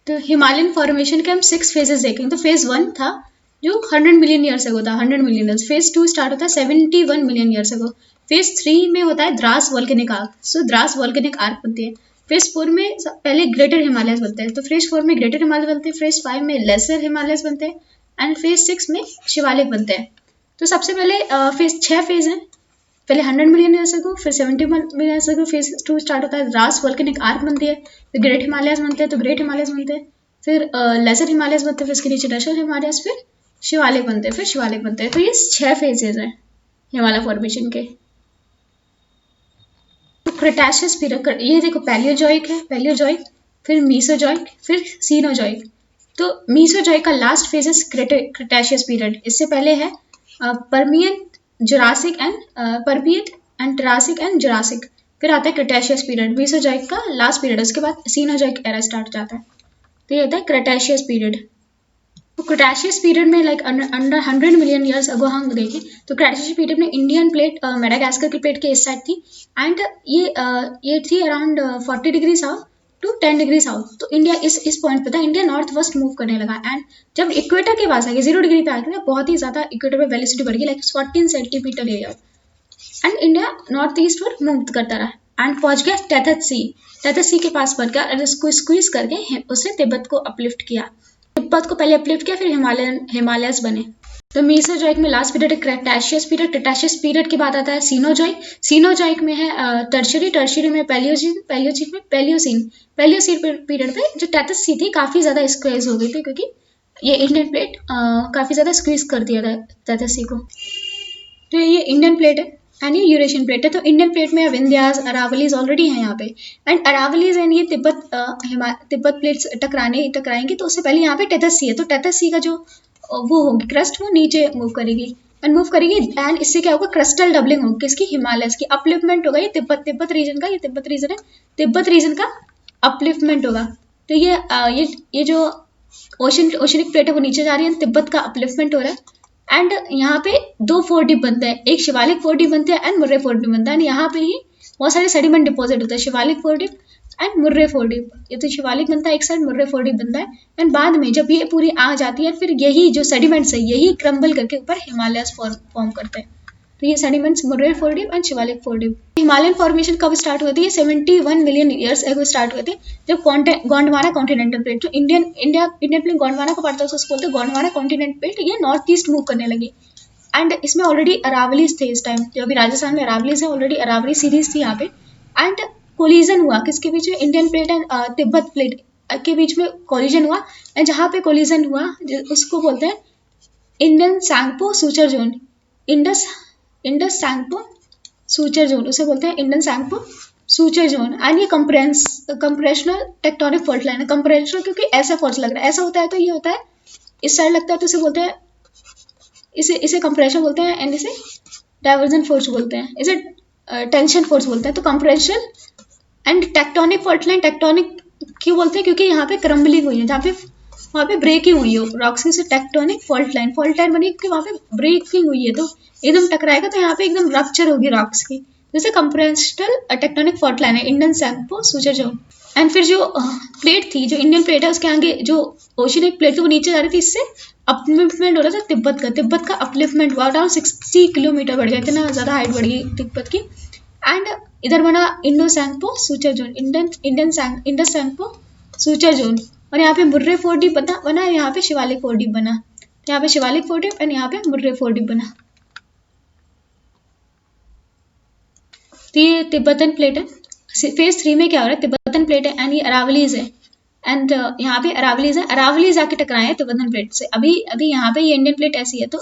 तो Himalayan formation के हम 6 फेजेस देखेंगे। तो फेज 1 था जो 100 मिलियन ईयर्स अगो था, 100 मिलियन ईयर्स। फेज 2 स्टार्ट होता है 71 मिलियन ईयर्स अगो। फेज 3 में होता है द्रास वॉल्केनिक आर्क, सो द्रास वॉल्केनिक आर्क बनती है। फेज 4 में पहले ग्रेटर हिमालयस बनते हैं, तो फेज 4 में ग्रेटर हिमालय बनते हैं, फेज 5 में लेसर हिमालयस बनते हैं एंड फेज 6 में शिवालिक बनते हैं। तो सबसे पहले फेज 6 फेज है, पहले 100 मिलियन ईयर्स अगो, फिर 71 मिलियन ईयर्स अगो फेज 2 स्टार्ट होता है, द्रास वॉल्केनिक आर्क बनती है, फिर ग्रेट हिमालयस बनते हैं, तो ग्रेट हिमालयस बनते हैं, फिर लेसर हिमालयस बनते हैं, फिर इसके नीचे डशर हिमालयस, फिर शिवालिक बनते हैं, फिर शिवालिक बनते हैं। तो ये 6 फेजेज हैं हिमालय फॉर्मेशन के। तो क्रेटाशियस पीरियड, ये देखो पैलियोजोइक है, पैलियोजोइक, फिर मीसोजोइक, फिर सीनोजोइक। तो मीसोजोइक का लास्ट फेज है क्रेटाशियस पीरियड। इससे पहले है Permian, Jurassic and Permian and Triassic and Jurassic. फिर आता है क्रेटाशियस पीरियड, मीसोजोइक का लास्ट पीरियड। उसके बाद सीनोजोइक एरा स्टार्ट हो जाता है। तो ये होता है क्रेटाशियस पीरियड। तो क्रेटाशियस पीरियड में like under 100 million years ago हम देखें तो क्रेटाशियस पीरियड में इंडियन प्लेट मेडागास्कर की प्लेट के इस साइड थी एंड ये थी around 40 degree south to 10 degree south. तो इंडिया इस पॉइंट पे था, इंडिया नॉर्थ वेस्ट मूव करने लगा एंड जब इक्वेटर के पास आ गया 0 डिग्री पे आ गया, बहुत ही ज्यादा इक्वेटर पे वेलोसिटी बढ़ गई, like 14 centimetre area, and India north east पर मूव करता रहा एंड पहुंच गया टेथस सी के पास पहुंच गया और उसको स्क्वीज करके उसने तिब्बत को अपलिफ्ट किया। तिब्बत को पहले अपलिफ्ट किया, फिर हिमालयस बने। तो मीसोजोइक में लास्ट पीरियड है क्रेटाशियस पीरियड। क्रेटाशियस पीरियड के बाद आता है सीनोजोइक में है टर्शियरी में पैलियोजिक में पैलियोसीन पीरियड पे जो टेथस सी थी काफी ज्यादा स्क्वीज हो गई थी, क्योंकि ये इंडियन प्लेट काफी ज्यादा स्क्वीज कर दिया था टेथस सी को। तो ये इंडियन प्लेट है एंड ये यूरेशियन प्लेट है। तो इंडियन प्लेट में विंध्यास, अरावलीज ऑलरेडी है यहाँ पे एंड अरावलीज एंड ये तिब्बत प्लेट्स टकराएंगी। तो उससे पहले यहाँ पे टेथस सी है, तो टेथस सी का जो वो होगी क्रस्ट, वो नीचे मूव करेगी एंड इससे क्या होगा, क्रिस्टल डबलिंग होगी किसकी, हिमालयस की। अपलिफ्टमेंट होगा ये तिब्बत रीजन का, ये तिब्बत रीजन है, तिब्बत रीजन का अपलिफ्टमेंट होगा। तो ये जो ओशनिक प्लेट है वो नीचे जा रही है, तिब्बत का अपलिफ्टमेंट हो रहा है एंड यहाँ पे 2 फोर डिप बनते हैं, एक शिवालिक फोर डिप बनते हैं एंड मुर्रे फोर डिप बनता है एंड यहाँ पे ही बहुत सारे सेडिमेंट डिपॉजिट होता है, Shivalik foredeep and Murree foredeep. ये तो शिवालिक बनता है एक साइड, मुर्रे फोर डिप बनता है एंड बाद में जब ये पूरी आ जाती है, फिर यही जो सेडिमेंट्स है यही क्रम्बल करके ऊपर हिमालयस फॉर्म करते हैं। तो ये sediments Murree foredeep and Shivalik foredeep. Himalayan formation कब स्टार्ट हुई थी, ये 71 मिलियन ईयर्स अगो स्टार्ट हुए थे, जब गोंडवाना कॉन्टिनेंटल प्लेट, जो इंडियन प्लेट गोंडवाना को पड़ता है उसको बोलते हैं गोंडवाना कॉन्टिनेंट प्लेट, ये नॉर्थ ईस्ट मूव करने लगी एंड इसमें ऑलरेडी अरावलीज थे इस टाइम, जो अभी राजस्थान में अरावलीज है, ऑलरेडी अरावली सीरीज थी यहाँ पे एंड कोलिजन हुआ किसके बीच में, Indian plate and Tibet plate के बीच में कोलिजन हुआ एंड जहाँ पे कोलिजन हुआ उसको बोलते हैं Indus Tsangpo suture zone, Indus Tsangpo suture zone, उसे बोलते हैं Indus Tsangpo suture zone and ये कंप्रेशनल टेक्टोनिक फॉल्ट लाइन है। कंप्रेशनल क्योंकि ऐसा फॉल्ट लग रहा है, ऐसा होता है तो ये होता है, इस साइड लगता है तो इसे बोलते हैं, इसे कंप्रेशन बोलते हैं एंड इसे डाइवर्जन फोर्स बोलते हैं, इसे टेंशन फोर्स बोलते हैं। तो compression and tectonic fault line, tectonic क्यों बोलते हैं, क्योंकि यहाँ पे क्रम्बलिंग हुई है, जहाँ पे वहाँ पे ब्रेकिंग हुई है रॉक्स की, से टेक्टोनिक फॉल्ट लाइन बनी क्योंकि वहाँ पे ब्रेकिंग हुई है, तो एकदम टकराएगा तो यहाँ पे एकदम रप्चर होगी रॉक्स की, जैसे कंप्रेशनल टेक्टोनिक फॉल्ट लाइन है Indus Tsangpo suture zone. And फिर जो प्लेट थी, जो इंडियन प्लेट है उसके आगे जो ओशिनिक प्लेट थी वो नीचे जा रही थी, इससे अपलिफ्टमेंट हो रहा था तिब्बत का अपलिफ्टमेंट हुआ, अराउंड 60 किलोमीटर बढ़ गया, इतना ज़्यादा हाइट बढ़ गई तिब्बत की एंड इधर बना Indo Tsangpo suture zone, Indus Tsangpo suture zone, और यहाँ पे मुर्रे फोर डिप बना, यहाँ पे शिवालिक फोर डिप बना, यहाँ पे शिवालिक फोर डिप एंड यहाँ पे मुर्रे फोर डिप बना। तो ये तिब्बतन प्लेट है। फेज 3 में क्या हो रहा है, तिब्बतन प्लेट है एंड ये अरावलीज है एंड यहाँ पे अरावलीज आके टकराए हैं तिब्बतन प्लेट से। अभी यहाँ पे ये इंडियन प्लेट ऐसी है, तो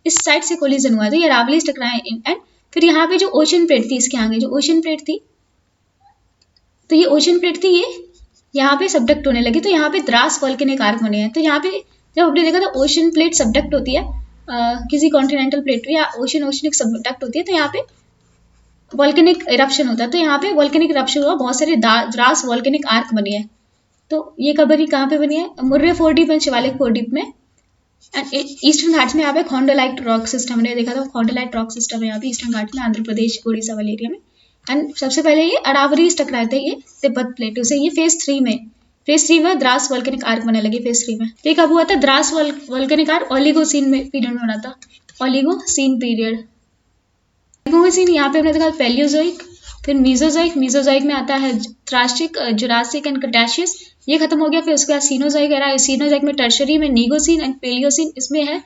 इस साइड से कोलिजन हुआ है, तो ये अरावलीज टकराए एंड फिर यहाँ पे जो ओशन प्लेट थी, इसके आगे जो ओशन प्लेट थी, तो ये ओशन प्लेट थी, ये यहाँ पे सबडक्ट होने लगी, तो यहाँ पे द्रास वॉल्केनिक आर्क बने हैं। तो यहाँ पे जब हमने देखा तो ओशन प्लेट सबडक्ट होती है किसी कॉन्टिनेंटल प्लेट या ओशनिक सबडक्ट होती है, तो यहाँ पे वॉल्केनिक इरप्शन होता है, तो यहाँ पे वॉल्केनिक इरप्शन हुआ, बहुत सारे द्रास वॉल्केनिक आर्क बनी है। तो ये कहाँ पे बनी है, Murree foredeep and Shivalik foredeep में एंड ईस्टर्न घाट्स में यहाँ पे खोंडोलाइट रॉक सिस्टम हमने देखा था, खोंडोलाइट रॉक सिस्टम है यहाँ पे ईस्टर्न घाट में, आंध्र प्रदेश उड़ीसा वाले एरिया में। एंड सबसे पहले ये अरावलीज टकराए थे ये तिब्बत प्लेटों से, ये फेज 3 में फेज 3 में द्रास वोल्केनिक आर्क बनने लगी फेज 3 में। तो ये कब हुआ था? द्रास वोल्केनिक आर्क ओलिगोसीन में पीरियड में बना था, ओलिगोसीन पीरियड। ओलिगोसीन यहाँ पे हमने देखा पैलियोजोइक, फिर मीजोजोइक, मीजोजोइक में आता है त्रासिक, जुरासिक एंड क्रेटाशियस, ये खत्म हो गया। फिर उसके बाद सीनोजोइक एरा, सीनोजोइक में टर्शरी में नीगोसीन एंड पेलियोसीन, इसमें है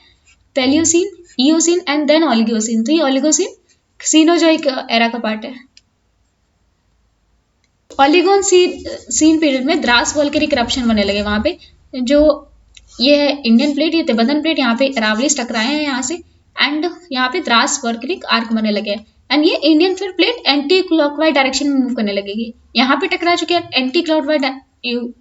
Paleocene, Eocene and then Oligocene. तो ये ओलिगोसीन सीनोजोइक एरा का पार्ट है। ओलिगोन सीन पीरियड में द्रास वोल्केनिक इरप्शन बनने लगे वहां पे। जो ये है इंडियन प्लेट, ये तिब्बतन प्लेट, यहाँ पे अरावलीज टकराए हैं यहाँ से, एंड यहाँ पे द्रास वोल्केनिक आर्क बनने लगे। एंड ये इंडियन फिर प्लेट एंटी क्लॉकवाइज डायरेक्शन में मूव करने लगेगी। यहाँ पे टकरा चुके हैं, एंटी क्लॉकवाइज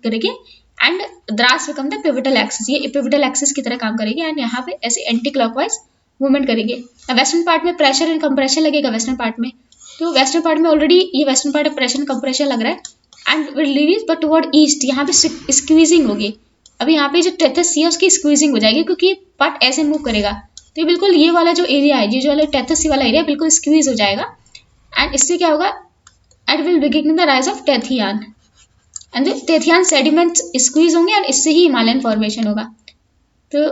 करेगी, and Dras become the pivotal axis, ये पिवटल एक्सिस की तरह काम करेगी, एंड यहाँ पे ऐसे एंटी क्लॉकवाइज मूवमेंट करेंगे। वेस्टर्न पार्ट में प्रेशर एंड कंप्रेशन लगेगा वेस्टर्न पार्ट में। तो वेस्टर्न पार्ट में ऑलरेडी ये वेस्टर्न पार्ट प्रेशर कंप्रेशन लग रहा है, and will lead but toward east, यहाँ पे स्क्वीजिंग होगी। अभी यहाँ पे जो टेथस सी है उसकी स्क्वीजिंग हो जाएगी, क्योंकि पार्ट ऐसे मूव करेगा। तो ये बिल्कुल ये वाला जो एरिया है, ये जो वाला टेथस सी वाला एरिया बिल्कुल स्क्वीज हो जाएगा, एंड इससे क्या होगा? And will begin the rise of Tethyan, and Tethyan sediments squeeze होंगे, एंड इससे ही हिमालयन फॉर्मेशन होगा। तो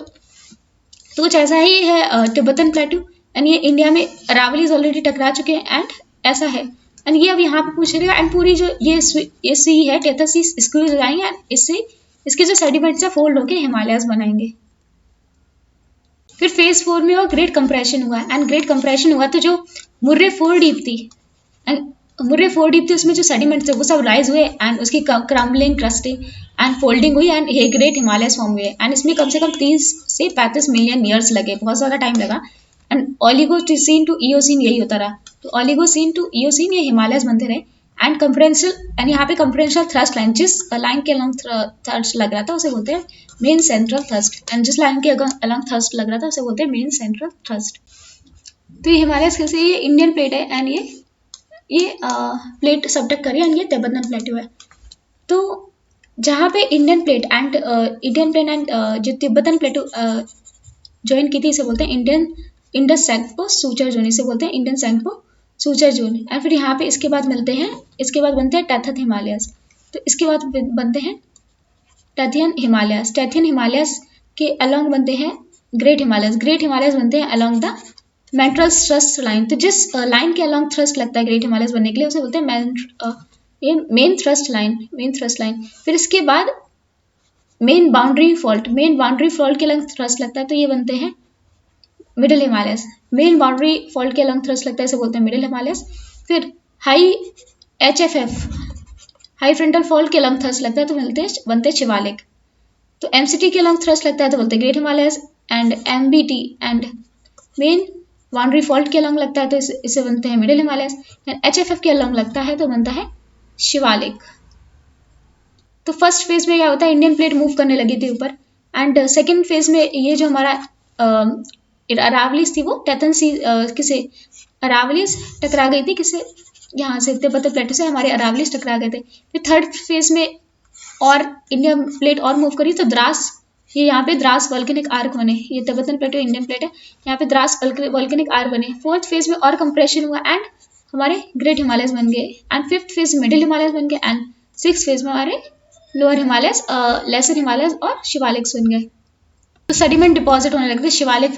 कुछ ऐसा ही है तिब्बतन प्लेटू, एंड ये इंडिया में अरावलीज ऑलरेडी टकरा चुके हैं, एंड ऐसा है। एंड ये अब यहाँ पे पूछ रहेगा, एंड पूरी जो ये सी है टेथस सी स्क्वीज हो जाएंगे, एंड इससे इसके जो सेडिमेंट्स है फोल्ड होकर हिमालयस बनाएंगे। फिर फेज 4 में वो ग्रेट कंप्रेशन हुआ, एंड ग्रेट कंप्रेशन हुआ तो जो मुर्रे 4 डीप थी, एंड मुर्रे 4 डीप थी, उसमें जो सेडिमेंट्स थे वो सब राइज हुए, एंड उसकी क्रम्बलिंग, क्रस्टिंग एंड फोल्डिंग हुई, एंड ये ग्रेट हिमालयस फॉर्म हुए। एंड इसमें कम से कम 30 से 35 मिलियन ईयर्स लगे, बहुत ज़्यादा टाइम लगा। एंड ओलिगोसीन टू ईओसीन यही होता रहा। तो ओलिगोसीन टू ईओसीन ये हिमालयस बनते रहे, एंड कंफरेंशियल, एंड यहाँ पे कंफरेंशियल थ्रस्ट लाइन, जिस लाइन के अलॉन्ग थ्रस्ट लग रहा था उसे बोलते हैं मेन सेंट्रल थ्रस्ट, एंड जिस लाइन के अलॉन्ग थ्रस्ट लग रहा था उसे बोलते हैं मेन सेंट्रल थ्रस्ट। तो ये हिमालयस कैसे, ये इंडियन प्लेट है, एंड ये प्लेट सबडक्ट करी, एंड ये तिब्बतन प्लेटू है। तो जहाँ पे इंडियन प्लेट एंड जो तिब्बतन प्लेटू ज्वाइन की थी इसे बोलते हैं इंडस सैंक्पो सूचर जोन, इसे बोलते हैं इंडियन सैंक्पो सूचर जोन। एंड फिर यहाँ पे इसके बाद बनते हैं टेथन हिमालयस। तो इसके बाद बनते हैं टेथियन हिमालयस। टेथियन हिमालयस के अलॉन्ग बनते हैं ग्रेट हिमालयस। ग्रेट हिमालयस बनते हैं अलॉन्ग द मेंट्रल थ्रस्ट लाइन। तो जिस लाइन के अलॉन्ग थ्रस्ट लगता है ग्रेट हिमालयस बनने के लिए उसे बोलते हैं मेन थ्रस्ट लाइन। फिर इसके बाद मेन बाउंड्री फॉल्ट के अलॉन्ग थ्रस्ट लगता है, तो ये बनते हैं middle Himalayas. Main boundary fault के अलॉन्ग थ्रस्ट लगता है, इसे बोलते हैं मिडिल हिमालयस। फिर high HFF high frontal fault के अलॉन्ग थ्रस्ट लगता है तो बनते हैं शिवालिक। तो MCT के अलॉन्ग थ्रस्ट लगता है तो बोलते हैं great Himalayas, and MBT and main boundary fault के अलॉन्ग लगता है तो इसे बनते हैं मिडिल हिमालयस। HFF के अलॉन्ग लगता है तो बनता है शिवालिक। तो फर्स्ट फेज में क्या होता है, इंडियन प्लेट मूव करने लगी थी ऊपर, एंड सेकेंड फेज में ये जो हमारा अरावलीज थी वो टेथन सी किसे अरावलीज टकरा गई थी, किसे यहाँ से तिब्बतन प्लेटू से हमारे अरावलीज टकरा गए थे। फिर थर्ड फेज में और इंडियन प्लेट और मूव करी तो द्रास, ये यहाँ पे द्रास वोल्केनिक आर्क बने, ये तिब्बतन प्लेटू इंडियन प्लेट है, यहाँ पे द्रास वोल्केनिक आर्क बने। फोर्थ फेज में और कंप्रेशन हुआ एंड हमारे ग्रेट हिमालयस बन गए, and fifth phase middle Himalayas बन गए, एंड सिक्स फेज में हमारे लोअर हिमालयस, लेसर हिमालयस और शिवालिक्स बन गए। तो सेडिमेंट डिपॉजिट होने लगे थे शिवालिक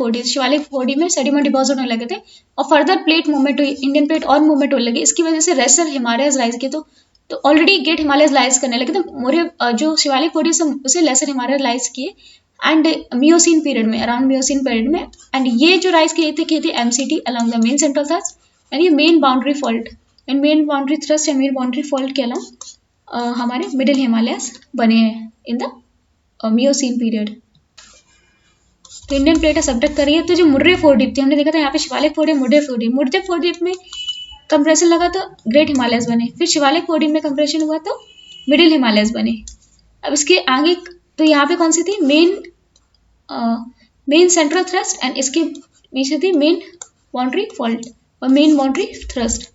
बॉडी में सेडिमेंट डिपॉजिट होने लगे थे, और फर्दर प्लेट मूवमेंट हुई, इंडियन प्लेट और मूवमेंट होने लगी। इसकी वजह से लेसर हिमालयस राइज किए, तो ऑलरेडी ग्रेट हिमालयस राइज करने लगे थे। मोरे जो शिवालिक बॉडी उसे लेसर हिमालयस राइज किए, एंड मियोसीन पीरियड में, अराउंड मियोसीन पीरियड में, एंड ये जो राइज किए थे MCT along the main central thrust, and ये main boundary fault and main boundary thrust या मेन बाउंड्री फॉल्ट के अलॉन्ग हमारे मिडिल हिमालयस बने हैं इन द मियोसीन पीरियड। तो इंडियन प्लेट सबडक्ट करी है। तो जो मुर्रे फोर डीप थी, हमने देखा था यहाँ पे Shivalik four deep, Murray four deep में कंप्रेशन लगा तो ग्रेट हिमालयस बने, फिर शिवालिक फोर डीप में कंप्रेशन हुआ तो मिडिल हिमालयस बने। अब इसके आगे तो यहाँ पे कौन सी थी, मेन सेंट्रल थ्रस्ट, एंड इसके नीचे थी मेन बाउंड्री फॉल्ट और मेन बाउंड्री थ्रस्ट।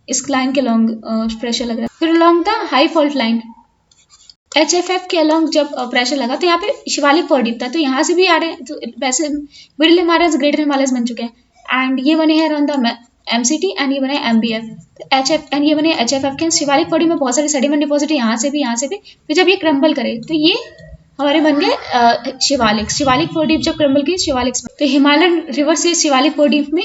इस लाइन के लॉन्ग प्रेशर लग रहा है। फिर along the high fault line HFF के अलॉन्ग जब प्रेशर लगा तो यहाँ पे शिवालिक फोर डीप था, तो यहाँ से भी आ रहे हैं, तो वैसे मिडिल हिमालयस ग्रेटर हिमालयस बन चुके हैं, एंड ये बने हैं अराउंड द MCT एंड ये बना है MBF। तो HF एंड ये बने HFF के। शिवालिक बॉडी में बहुत सारे सेडिमेंट डिपॉजिट यहाँ से भी, यहाँ से भी। फिर जब ये क्रम्बल करे तो ये हमारे बन गए शिवालिक। शिवालिक बॉडी जब क्रम्बल की शिवालिक। तो हिमालयन रिवर से शिवालिक बॉडी में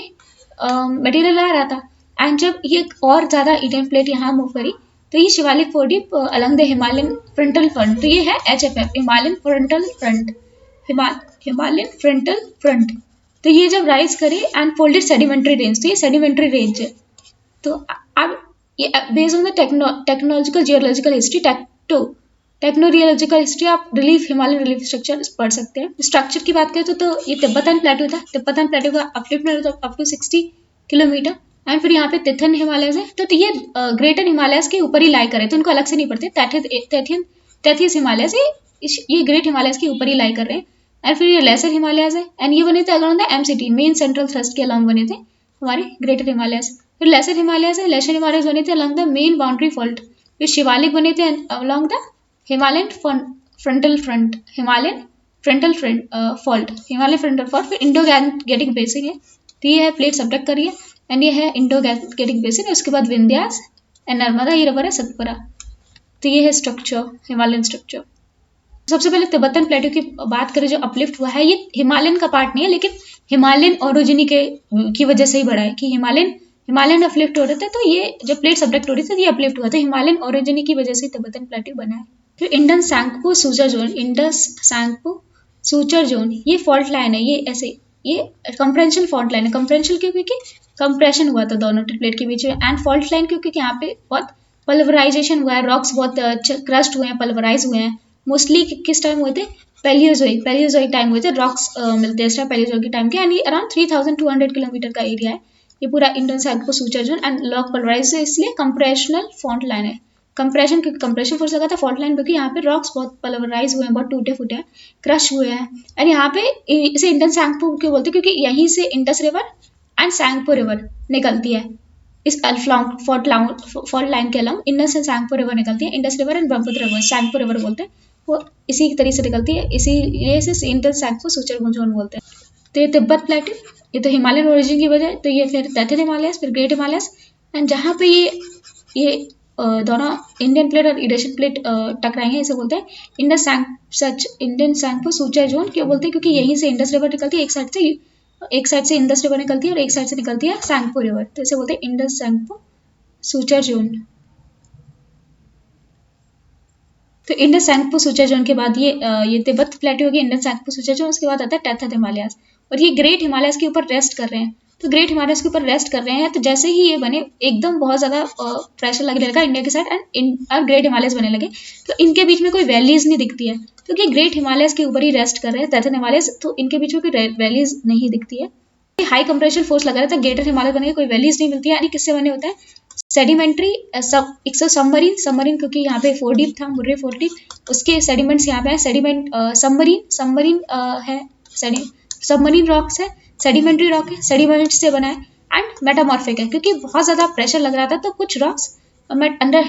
मटेरियल आ रहा था एंड जब ये और ज़्यादा ईटन प्लेट यहाँ मूव करी तो ये Shivalik body along the Himalayan frontal front. तो ये है HFF, Himalayan frontal front, Himalayan frontal front. तो ये जब राइज करे एंड फोल्डेड सेडिमेंट्री रेंज, तो ये सेडिमेंट्री रेंज है। तो अब ये based on the technological geological history, टेक्नोरियोलॉजिकल हिस्ट्री, आप रिलीफ हिमालयन रिलीफ स्ट्रक्चर पढ़ सकते हैं। स्ट्रक्चर की बात करें तो ये तिब्बतन प्लेटो था। तिब्बतन प्लेटो का अपलिफ्ट में अप टू 60 किलोमीटर एंड फिर यहाँ पे तिथन हिमालयस है। तो ये ग्रेटर हिमालयस के ऊपर ही लाई करे, तो उनको अलग से नहीं पड़ते। तैथियस हिमालयस ये ग्रेट हिमालयस के ऊपर ही लाई कर रहे हैं। एंड फिर ये लेसर हिमालयस है एंड ये बने थे along the MCT, main central thrust के अलॉन्ग बने थे हमारे ग्रेटर हिमालयस। फिर लेसर हिमालयस है, लेसर हिमालयस बने थे along the main boundary fault. फिर शिवालिक बने थे along the Himalayan frontal front, Himalayan frontal fault, Himalaya frontal fault. फिर इंडो गैंजेटिक बेसिन है, तो ये है प्लेट सब्डक्ट करिए एंड ये है इंडो गैंजेटिक बेसिन। उसके बाद विंध्यास एंड नर्मदा, ये रबर है सतपुरा। तो ये है स्ट्रक्चर, हिमालयन स्ट्रक्चर। सबसे पहले तिब्बतन प्लेटो की बात करें, जो अपलिफ्ट हुआ है ये हिमालयन का पार्ट नहीं है, लेकिन हिमालयन ओरिजिनी की वजह से ही बढ़ा है कि हिमालयन अपलिफ्ट हो रहे थे, तो ये जब प्लेट सब्डक्ट हो रही थी ये अपलिफ्ट हुआ, तो हिमालयन ओरिजिनी की वजह से तिब्बतन प्लेटो बना है। फिर Indus Tsangpo suture zone, Indus Tsangpo suture zone, ये फॉल्ट लाइन है। ये ऐसे ये कंप्रेंशन फॉल्ट लाइन है। कंप्रेंशन क्यों? क्योंकि कंप्रेशन हुआ था दोनों प्लेट के बीच में। एंड फॉल्ट लाइन क्यों? क्योंकि यहाँ पे बहुत पल्वराइजेशन हुआ है, रॉक्स बहुत क्रस्ट हुए हैं, पल्वराइज हुए हैं। मोस्टली किस टाइम हुए थे? पैलियोजोइक टाइम हुए थे। रॉक्स मिलते हैं इस टाइम पैलियोजोइक टाइम के। यानी अराउंड 3200 किलोमीटर का एरिया है ये पूरा Indus Tsangpo suture zone. And lock pulverise है, इसलिए कंप्रेशनल फॉल्ट लाइन है। कंप्रेशन क्योंकि कंप्रेशन फोर्स लगा था, फॉल्ट लाइन क्योंकि यहाँ पे रॉक्स बहुत पल्वराइज हुए हैं, बहुत टूटे फूटे हैं, क्रश हुए हैं। और यहाँ पे इसे इंडस सांगपो क्यों बोलते हैं? क्योंकि यहीं से Indus river and Tsangpo river निकलती है। इस फॉल्ट लाइन के along Indus and Tsangpo river निकलती है। Indus river and Brahmaputra river, Tsangpo river बोलते हैं, वो इसी की तरीके से निकलती है। इसीलिए इसे इंडस सांगपो सूचर जोन बोलते हैं। तो ये तिब्बत प्लेटो, ये तो हिमालयन ओरिजिन की वजह। तो ये फिर तैथियन हिमालयस, फिर ग्रेट हिमालयस। एंड जहाँ पे ये दोनों इंडियन प्लेट और यूरेशियन प्लेट टकराई हैं, इसे बोलते हैं इंडस सांगपो सूचर जोन। क्यों बोलते हैं? क्योंकि यहीं से इंडस रिवर निकलती है, एक साइड से इंडस रिवर निकलती है और एक साइड से निकलती है सांगपो रिवर, तो इसे बोलते हैं इंडस सांगपो सूचर जोन। तो इंडस सांगपो सूचर जोन के बाद ये तिब्बत प्लेटो होगी, इंडस सांगपो सूचर जोन। उसके बाद आता है तैथियन हिमालयस, और ये ग्रेट हिमालयस के ऊपर रेस्ट कर रहे हैं। तो ग्रेट हिमालयस के ऊपर रेस्ट कर रहे हैं, तो जैसे ही ये बने एकदम बहुत ज़्यादा प्रेशर लगने लगा इंडिया के साइड एंड ग्रेट हिमालयस बनने लगे, तो इनके बीच में कोई वैलीज नहीं दिखती है, क्योंकि ग्रेट हिमालयस के ऊपर ही रेस्ट कर रहे हैं तैथियन हिमालयस, तो इनके बीच में कोई वैलीज नहीं दिखती है। हाई कंप्रेशन फोर्स लगा रहता है, ग्रेटर हिमालय बने, कोई वैलीज नहीं मिलती है। यानी किससे बने होता है? सेडिमेंट्री सबमरीन, क्योंकि यहाँ पे फोर डीप था, मुर्रे फोर डीप, उसके सेडिमेंट्स यहाँ पे है। सेडिमेंट सबमरीन है, सबमरीन रॉक्स है, सेडिमेंट्री रॉक है, सेडिमेंट से बना है। एंड मेटामॉर्फिक है, क्योंकि बहुत ज़्यादा प्रेशर लग रहा था, तो कुछ rocks under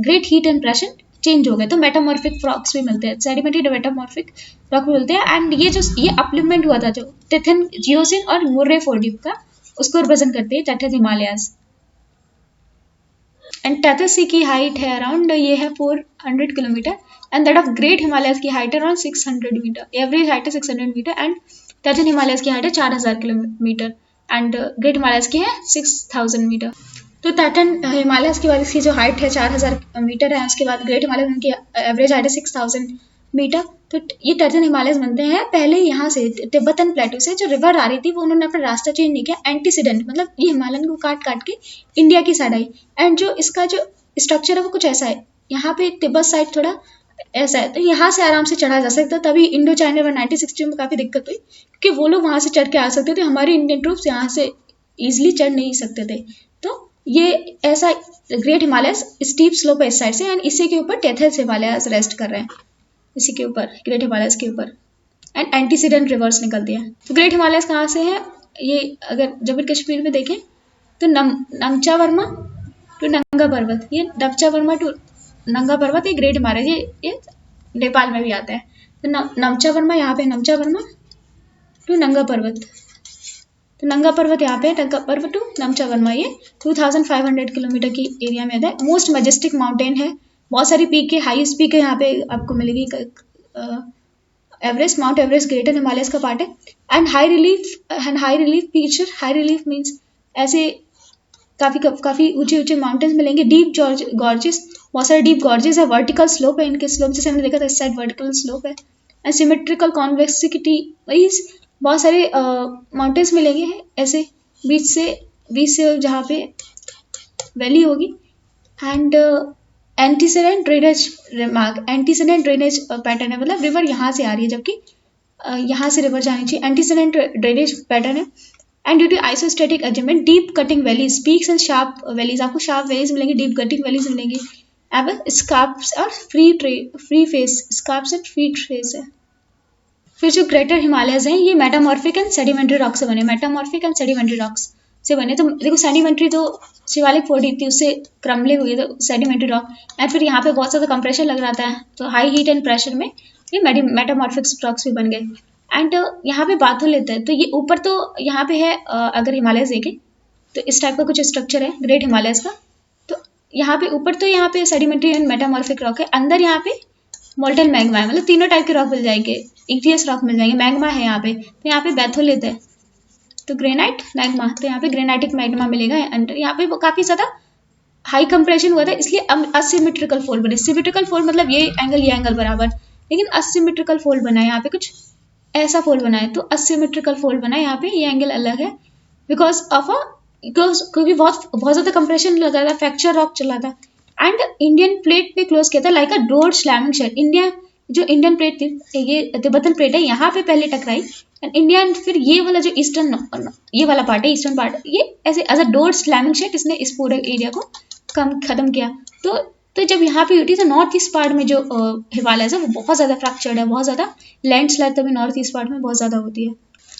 great heat and pressure change हो गए, तो मेटामॉर्फिक रॉक्स भी मिलते हैं, सेडिमेंट्री मेटामॉर्फिक रॉक भी मिलते हैं। एंड ये अपलिफ्टमेंट हुआ था जो तिथन जियोसिन और मुर्रे फोर डीप का, उसको रिप्रेजेंट करते हैं तैथियन हिमालयस। एंड तैथियस की हाइट है अराउंड, ये है 400 kilometre, and that of great Himalayas की हाइट है अराउंड 600 मीटर, एवरेज हाइट है 600 मीटर। एंड तैथियन हिमालयस की हाइट है 4000 किलोमीटर, एंड ग्रेट हिमालयस की है 6000 मीटर। तो तैथियन हिमालयस की बाद इसकी जो हाइट है 4000 मीटर है, उसके बाद ग्रेट हिमालयस की एवरेज हाइट है 6000 मीटर। तो ये तैथियन हिमालयस बनते हैं पहले यहाँ से तिब्बतन प्लेटो से जो रिवर आ रही थी, वो उन्होंने अपना रास्ता चेंज नहीं किया, एंटीसीडेंट, मतलब ये हिमालयन को काट काट के इंडिया की साइड आई। एंड जो इसका जो स्ट्रक्चर है वो कुछ ऐसा है, यहाँ पे तिब्बत साइड थोड़ा ऐसा है, तो यहाँ से आराम से चढ़ा जा सकता। तभी इंडो चाइना में 1960 में काफ़ी दिक्कत हुई, क्योंकि वो लोग वहाँ से चढ़ के आ सकते थे, हमारे इंडियन ट्रूप्स यहाँ से ईजिली चढ़ नहीं सकते थे। तो ये ऐसा ग्रेट हिमालयस स्टीप स्लोप है इस साइड से, एंड इसी के ऊपर तैथियन हिमालयस रेस्ट कर रहे हैं, इसी के ऊपर ग्रेट हिमालयस के ऊपर। एंड एंटीसीडेंट रिवर्स निकलती है। तो ग्रेट हिमालयस कहाँ से है? ये अगर जम्मू कश्मीर में देखें तो नमचा वर्मा टू नंगा पर्वत, ये नमचा वर्मा टू नंगा पर्वत, ये ग्रेट हिमालय, ये नेपाल में भी आता है। तो नमचा वर्मा यहाँ पे, नमचा वर्मा टू नंगा पर्वत, तो नंगा पर्वत यहाँ पे है, नंगा पर्वत टू नमचावरमा ये 2500 किलोमीटर की एरिया में है। मोस्ट मैजेस्टिक माउंटेन है, बहुत सारी पीक है, हाईएस्ट पीक है यहाँ पे आपको मिलेगी Everest, mount Everest greater Himalayas का पार्ट है। And high relief feature, high relief means ऐसे काफी ऊंचे ऊंचे माउंटेन्स मिलेंगे। डीप गॉर्जेस, बहुत सारे डीप गॉर्जेस है, वर्टिकल स्लोप है, इनके स्लोप जैसे हमने देखा था इस साइड वर्टिकल स्लोप है। एंड सिमेट्रिकल कॉन्वेक्सिटी वाइज बहुत सारे माउंटेन्स मिलेंगे ऐसे बीच से जहाँ पे वैली होगी। And antecedent drainage remark, antecedent drainage pattern है, मतलब रिवर यहाँ से आ रही है जबकि यहाँ से रिवर जानी चाहिए, एंटीसेडेंट ड्रेनेज पैटर्न है। And due to isostatic arrangement deep cutting valleys, peaks and sharp valleys, आपको शार्प वैलीज मिलेंगी, डीप कटिंग वैलीज मिलेंगी। अब स्कार्प्स और फ्री फेस है। फिर जो ग्रेटर हिमालयस हैं ये मेटामॉर्फिक एंड सेडिमेंट्री रॉक से बने, मेटामॉर्फिक एंड सेडिमेंट्री रॉक्स से बने। तो देखो सेडिमेंट्री तो शिवालिक फोड़ी थी उससे क्रम्बलिंग हुई है, तो सेडिमेंट्री रॉक। एंड फिर यहाँ पे बहुत ज़्यादा कंप्रेशन लग रहा था, तो हाई हीट एंड प्रेशर में ये मेटामॉर्फिक रॉक्स भी बन गए। एंड यहाँ पे बात हो लेता है, तो ये ऊपर तो यहाँ पे है अगर हिमालयस देखें तो इस टाइप का कुछ स्ट्रक्चर है ग्रेट हिमालयस का। तो यहाँ पे ऊपर तो यहाँ पे सेडिमेंट्री एंड मेटामॉर्फिक रॉक है, अंदर यहाँ पे मोल्टन मैग्मा है, मतलब तीनों टाइप के रॉक मिल जाएंगे, इग्नियस रॉक मिल जाएंगे, मैग्मा है यहाँ पे। तो यहाँ पे बैथोलिथ है तो ग्रेनाइट मैग्मा, तो यहाँ पे ग्रेनाइटिक मैग्मा मिलेगा अंदर। यहाँ पे काफी ज्यादा हाई कंप्रेशन हुआ था इसलिए असिमेट्रिकल फोल्ड बने। सिमेट्रिकल फोल्ड मतलब ये एंगल बराबर, लेकिन असिमेट्रिकल फोल्ड बना है यहाँ पे, कुछ ऐसा फोल्ड बना है, तो असिमेट्रिकल फोल्ड बना है यहाँ पे, ये एंगल अलग है बिकॉज ऑफ क्योंकि बहुत ज्यादा कंप्रेशन लगा था, फ्रैक्चर रॉक चला था। एंड इंडियन प्लेट पे क्लोज किया था like a door slamming shell. Indian plate थी ये तिब्बतन प्लेट है, यहाँ पे पहले टकराई एंड इंडिया, फिर ये वाला जो ईस्टर्न ये वाला पार्ट है, ईस्टर्न पार्ट, ये ऐसे as a door slamming shell इसने इस पूरे एरिया को खत्म किया। तो जब यहाँ पे हुई तो नॉर्थ ईस्ट पार्ट में जो हिमालय है वो बहुत ज़्यादा फ्रैक्चर्ड है, बहुत ज़्यादा लैंडस्लाइड तभी नॉर्थ ईस्ट पार्ट में बहुत ज़्यादा होती है।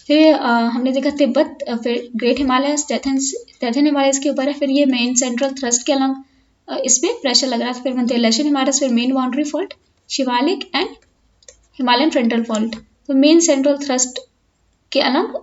फिर हमने देखा तिब्बत, फिर ग्रेट हिमालय, टेथन हिमालय के ऊपर है। फिर ये मेन सेंट्रल थ्रस्ट के अलॉन्ग इस पर प्रेशर लग रहा था। फिर बनते हैं लेशन हिमालय, फिर main boundary fault, Shivalik and Himalayan frontal fault. तो मेन सेंट्रल थ्रस्ट के अलॉन्ग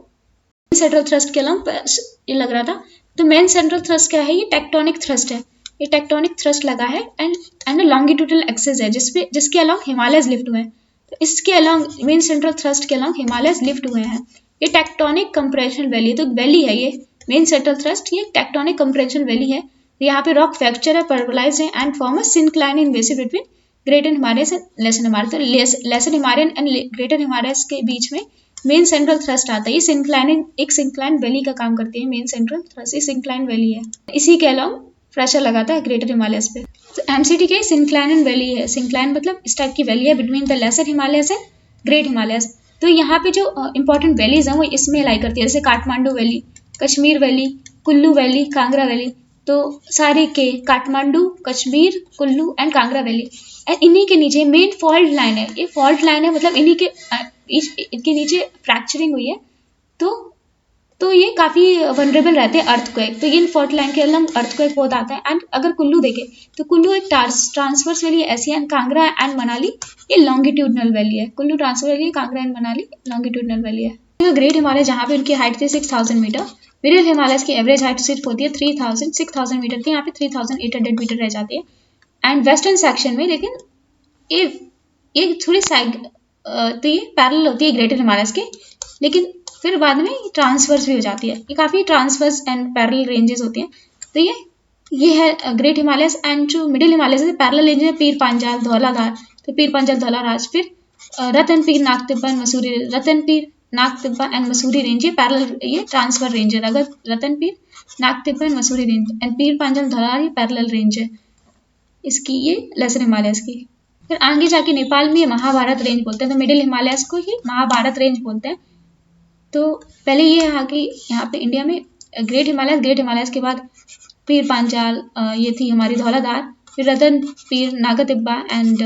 ये लग रहा था। तो मेन सेंट्रल थ्रस्ट क्या है, ये टेक्टोनिक थ्रस्ट है, ये टेक्टोनिक थ्रस्ट लगा है एंड लॉन्गिट्यूडल एक्सिस है जिसके अलॉन्ग हिमालयस लिफ्ट हुए हैं। तो इसके अलॉन्ग मेन सेंट्रल थ्रस्ट के अलॉन्ग हिमालयस लिफ्ट हुए हैं। ये टेक्टोनिक कंप्रेशन वैली, तो वैली है ये मेन सेंट्रल थ्रस्ट, ये टेक्टोनिक कंप्रेशन वैली है। यहाँ पे रॉक फ्रैक्चर है, पर्वलाइज है and form a syncline invasive between greater Himalayas and lesser Himalaya. तो lesser Himalayan and greater Himalayas के बीच में मेन सेंट्रल थ्रस्ट आता है। ये एक सिंक्लाइन वैली का काम करती है मेन सेंट्रल थ्रस्ट, ये सिंक्लाइन वैली है, इसी के अलॉन्ग प्रेशर लगाता है ग्रेटर हिमालयस पे। तो एमसीटी के सिंक्लाइन वैली है, सिंक्लाइन मतलब इस टाइप की वैली है between the lesser Himalayas and great Himalayas. तो यहाँ पे जो इंपॉर्टेंट वैलीज हैं वो इसमें लाई करती है, जैसे Kathmandu valley, Kashmir valley, Kullu valley, Kangra valley. तो सारे के Kathmandu, Kashmir, Kullu and Kangra valley, and इन्हीं के नीचे मेन फॉल्ट लाइन है। ये फॉल्ट लाइन है मतलब इनके नीचे फ्रैक्चरिंग हुई है, तो ये काफ़ी वनरेबल रहते हैं अर्थक्वेक। तो ये फॉल्ट लाइन के अलग अर्थक्वेक बहुत आता है। एंड अगर कुल्लू देखें तो कुल्लू एक ट्रांसवर्स वैली ऐसी है, एंड कांगड़ा एंड मनाली ये लॉन्गिट्यूडनल वैली है। कुल्लू ट्रांसफर वैली है, Kangra and Manali longitudinal valley है। तो ग्रेट हिमालय जहाँ पे उनकी हाइट थी 6000 मीटर, मिडिल हिमालय की एवरेज हाइट सिर्फ होती है 6000 मीटर की, यहाँ पे 3800 मीटर रह जाती है। एंड वेस्टर्न सेक्शन में लेकिन ये थोड़ी साइड तो ये पैरेलल होती है ग्रेटर हिमालयस के, लेकिन फिर बाद में ट्रांसवर्स भी हो जाती है। ये काफ़ी ट्रांसवर्स एंड पैरेलल रेंजेस होती हैं। तो ये है ग्रेट हिमालयस। एंड जो मिडिल हिमालयस है पैरेलल रेंज है पीर पांजाल, धौलाधार, तो पीर पांजाल, धौलाराज, फिर Ratanpir, Nagtibba and Mussoorie, Ratanpir, Nagtibba and Mussoorie range, ये पैरेलल, ये ट्रांसफर रेंज है। अगर Ratanpir, Nagtibba and Mussoorie range and Pir Panjal, Dhauladhar ये पैरेलल रेंज है इसकी, ये लेसर हिमालयस की। फिर आगे जाके नेपाल में ये महाभारत रेंज बोलते हैं, तो मिडिल हिमालयस को ही महाभारत रेंज बोलते हैं। तो पहले ये यहाँ पे इंडिया में ग्रेट हिमालयस के बाद पीर पांचाल, ये थी हमारी धौलाधार, फिर रतनपीर, नागतिब्बा एंड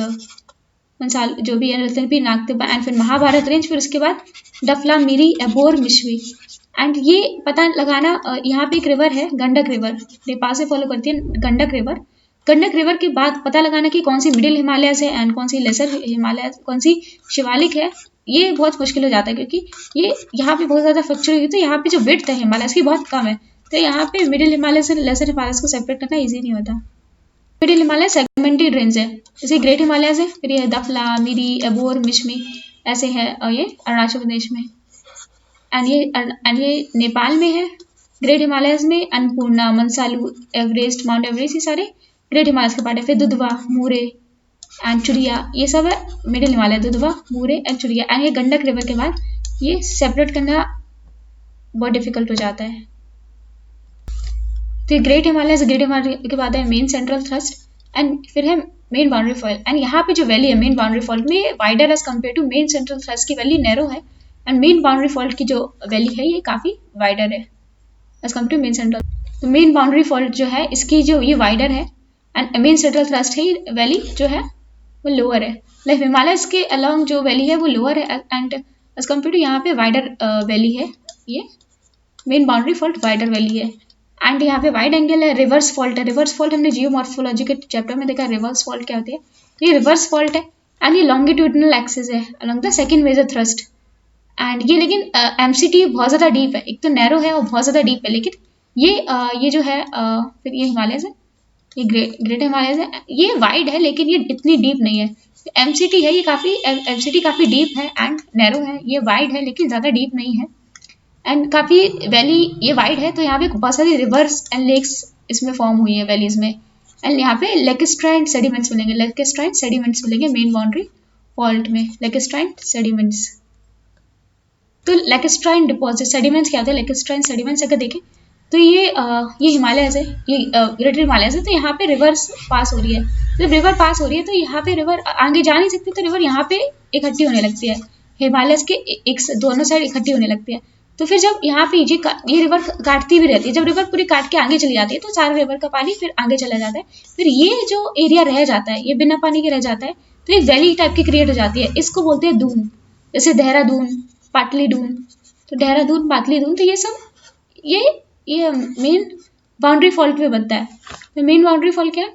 मंसाल जो भी है, रतनपीर, नागतिब्बा एंड फिर महाभारत रेंज, फिर उसके बाद डफला, मिरी, एबोर, मिश्वी। एंड ये पता लगाना, यहाँ पे एक रिवर है गंडक रिवर, नेपाल से फॉलो करती है गंडक रिवर। गंडक रिवर के बाद पता लगाना कि कौन सी मिडिल हिमालयस है एंड कौन सी लेसर हिमालय, कौन सी शिवालिक है ये बहुत मुश्किल हो जाता है क्योंकि ये यहाँ पे बहुत ज़्यादा फ्रैक्चर हुई, तो यहाँ पे जो विड्थ है हिमालय की बहुत कम है, तो यहाँ पे मिडिल हिमालय से लेसर हिमालय को सेपरेट करना ईजी नहीं होता। मिडिल हिमालय सेगमेंटेड रेंज है, जैसे ग्रेट हिमालयस है, फिर ये दफला, मिरी, एबोर, मिश्मी ऐसे है, और ये अरुणाचल प्रदेश में, एंड ये नेपाल में है। ग्रेट हिमालयस में अन्नपूर्णा, मनसालू, एवरेस्ट, माउंट एवरेस्ट, ये सारे ग्रेट हिमालयस के पार्ट है। फिर दुधवा, मूरे एंड चुरिया, ये सब है middle Himalaya, Dudhwa, Murree and Churia. And ये गंडक रिवर के बाद ये सेपरेट करना बहुत डिफिकल्ट हो जाता है। तो ग्रेट हिमालय के बाद है मेन सेंट्रल थ्रस्ट, एंड फिर है मेन बाउंड्री फॉल्ट। एंड यहाँ पे जो वैली है मेन बाउंड्री फॉल्ट में wider as compare to main central thrust की वैली नैरो है, एंड मेन बाउंड्री फॉल्ट की जो वैली है ये काफ़ी वाइडर है as compare to main central. तो मेन बाउंड्री फॉल्ट जो है इसकी जो ये वाइडर है, एंड मेन सेंट्रल थ्रस्ट है, ये वैली जो है वो लोअर है। लाइक हिमालयस के अलॉन्ग जो वैली है वो लोअर है, एंड एज कम्पेयर टू यहाँ पे वाइडर वैली है, ये main boundary fault wider valley है। एंड यहाँ पे वाइड एंगल है, रिवर्स फॉल्ट है। रिवर्स फॉल्ट हमने जियोमॉर्फोलॉजी के चैप्टर में देखा, रिवर्स फॉल्ट क्या होती है, ये रिवर्स फॉल्ट है, एंड ये लॉन्गिट्यूडनल एक्सिस है along the second major thrust. And ये लेकिन एमसीटी बहुत ज़्यादा डीप है, एक तो नैरो है और बहुत ज़्यादा डीप है, लेकिन ये जो है फिर ये हिमालयस है, ये ग्रेट हिमालयस है, ये वाइड है लेकिन ये इतनी डीप नहीं है। एमसीटी है, ये एमसीटी काफ़ी डीप है एंड नैरो है, ये वाइड है लेकिन ज़्यादा डीप नहीं है, एंड काफ़ी वैली ये वाइड है, तो यहाँ पे बहुत सारी रिवर्स एंड लेक्स इसमें फॉर्म हुई है वैलीज में। एंड यहाँ पे लेकिस्ट्राइन सेडिमेंट्स मिलेंगे, लेकिस्ट्राइन सेडिमेंट्स मिलेंगे मेन बाउंड्री फॉल्ट में, लेकिस्ट्राइन सेडिमेंट्स। तो लेकिस्ट्राइन डिपॉजिट सेडिमेंट्स क्या होते हैं, लेकिस्ट्राइन सेडिमेंट्स अगर देखें तो ये हिमालयस है, ये ग्रेटर हिमालयस है, तो यहाँ पे रिवर्स पास हो रही है। जब रिवर पास हो रही है तो यहाँ पे रिवर आगे जा नहीं सकती, तो रिवर यहाँ पे इकट्ठी होने लगती है, हिमालयस के एक दोनों साइड इकट्ठी होने लगती है। तो फिर जब यहाँ पे ये रिवर काटती भी रहती है, जब रिवर पूरी काट के आगे चली जाती है तो सारा रिवर का पानी फिर आगे चला जाता है, फिर ये जो एरिया रह जाता है ये बिना पानी के रह जाता है, तो एक वैली टाइप की क्रिएट हो जाती है, इसको बोलते हैं दून, जैसे देहरादून, पाटली दून, तो देहरादून, पाटली दून, तो ये सब ये मेन बाउंड्री फॉल्ट में बनता है। तो मेन बाउंड्री फॉल्ट क्या है,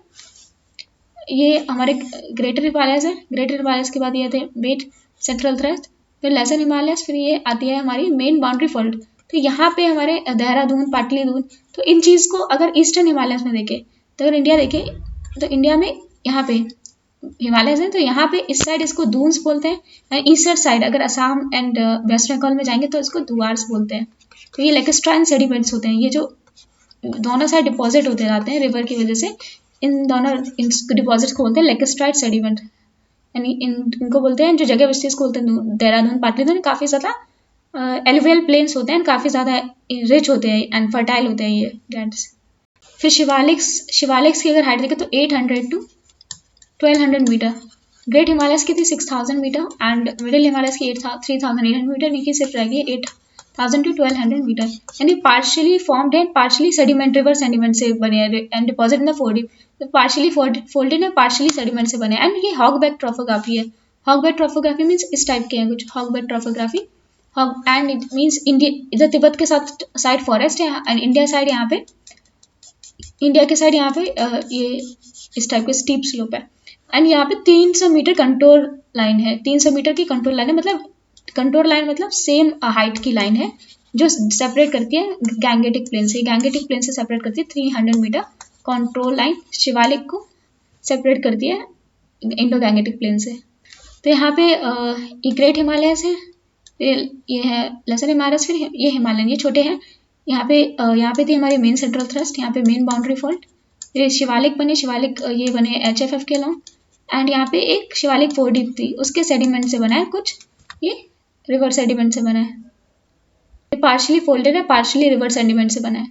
ये हमारे ग्रेटर हिमालयस है, ग्रेटर हिमालयस के बाद ये थे मेन सेंट्रल थ्रस्ट, फिर लेसर हिमालयस, फिर ये आती है हमारी मेन बाउंड्री फॉल्ट। तो यहाँ पे हमारे देहरादून, पाटली दून, तो इन चीज़ को अगर ईस्टर्न हिमालयस में देखें, तो अगर इंडिया देखें तो इंडिया में यहाँ पे हिमालयस है, तो यहाँ पे इस साइड इसको दून्स बोलते हैं, एंड ईस्टर्न साइड अगर असम एंड वेस्ट बंगाल में जाएंगे तो इसको दुआर्स बोलते हैं। तो ये लेकिस्ट्राइन सेडिमेंट्स होते हैं, ये जो दोनों साइड डिपॉजिट होते रहते हैं रिवर की वजह से, इन दोनों डिपॉजिट को बोलते हैं लेकिस्ट्राइड सेडिमेंट, यानी इनको बोलते हैं जो जगह बस्ती इसको बोलते हैं देहरादून, पाटलिदून, काफ़ी ज़्यादा एलुवियल प्लेन्स होते हैं, काफ़ी ज़्यादा रिच होते हैं एंड फर्टाइल होते हैं ये लैंड्स। फिर शिवालिक्स की अगर हाइट देखें तो 800 to 1200 मीटर, ग्रेट हिमालयस की थी 6000 मीटर, एंड मिडिल हिमालयस की 3800 मीटर, इनकी सिर्फ रहेगी 8000 to 1200 मीटर। यानी partially formed and partially sediment, river sediment से बने हैं, and deposit in the folding, तो पार्शियली फोल्डेड है, पार्शियली सेडिमेंट से बने, एंड ये हॉगबैक ट्रॉफोग्राफी है। हॉगबैक ट्रॉफोग्राफी मीन्स इस टाइप के हैं कुछ, हॉगबैक ट्रॉफोग्राफी, एंड इट मीन्स इंडिया, इधर तिब्बत के साथ साइड फॉरेस्ट है, एंड इंडिया साइड यहाँ पे, इंडिया के साइड यहाँ पे ये इस टाइप के स्टीप स्लोप है, एंड यहाँ पे 300 मीटर कंटोर लाइन है, 300 मीटर की कंटोर लाइन है, मतलब कंटोर लाइन मतलब सेम हाइट की लाइन है जो सेपरेट करती है गैंगेटिक प्लेन से, गैंगेटिक प्लेन से सेपरेट करती है 300 मीटर कंट्रोल लाइन, शिवालिक को सेपरेट करती है इंडो गैंगेटिक प्लेन से। तो यहाँ पे ये ग्रेट हिमालयस है, ये है लेसर हिमालयस, फिर ये हिमालयन, ये छोटे हैं। यहाँ पे थी हमारी मेन सेंट्रल थ्रस्ट, यहाँ पे मेन बाउंड्री फॉल्ट, फिर शिवालिक बने, शिवालिक ये बने HFF के अलॉन्ग, एंड यहाँ पे एक शिवालिक 4 डीप थी, उसके सेडिमेंट से बना है कुछ, ये रिवर सेडिमेंट से बना है, ये पार्शियली फोल्डेड है, पार्शियली रिवर सेडिमेंट से बना है,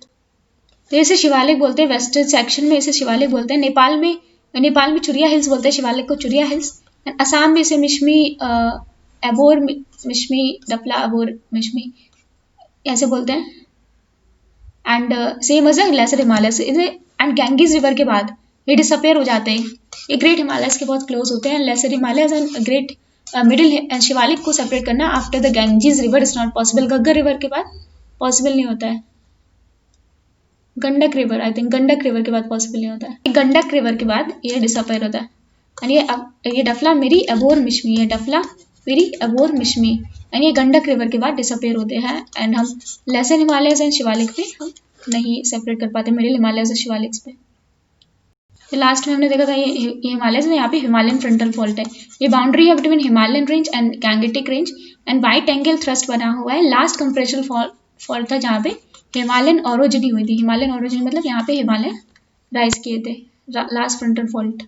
तो इसे शिवालिक बोलते हैं। वेस्टर्न सेक्शन में इसे शिवालिक बोलते हैं, नेपाल में चुरिया हिल्स बोलते हैं शिवालिक को, चुरिया हिल्स, एंड असम में इसे मिश्मी, एबोर मिश्मी, डफला अबोर मिश्मी ऐसे बोलते हैं, and same as lesser Himalayas, and Ganges river के बाद ये डिसअपेयर हो जाते हैं, ये ग्रेट हिमालयस के बहुत क्लोज होते हैं। Lesser Himalayas and great middle and Shivalik को सेपरेट करना after the Ganges river is not possible, Ghaggar river के बाद पॉसिबल नहीं होता है, Gandak river, I think Gandak river के बाद पॉसिबल नहीं होता है, गंडक रिवर के बाद ये डिसअपेयर होता है। एंड ये डफला, मिरी, एबोर, मिश्मी, ये डफला, फिरी अबोर मिशमी, यानी ये गंडक रिवर के बाद डिसअपेयर होते हैं। एंड हम लेसर हिमालयस एंड शिवालिक पे हम नहीं सेपरेट कर पाते मिडिल हिमालयस और शिवालिक्स पे। तो लास्ट में हमने देखा था ये हिमालयस में यहाँ पे हिमालयन फ्रंटल फॉल्ट है। ये बाउंड्री है between Himalayan range and Gangetic range and white angle thrust बना हुआ है। लास्ट कंप्रेशनल फॉल्ट था जहाँ पे हिमालयन ओरोजिनी हुई थी। हिमालयन ओरोजिनी मतलब यहाँ पे हिमालय राइज किए थे, लास्ट फ्रंटल फॉल्ट।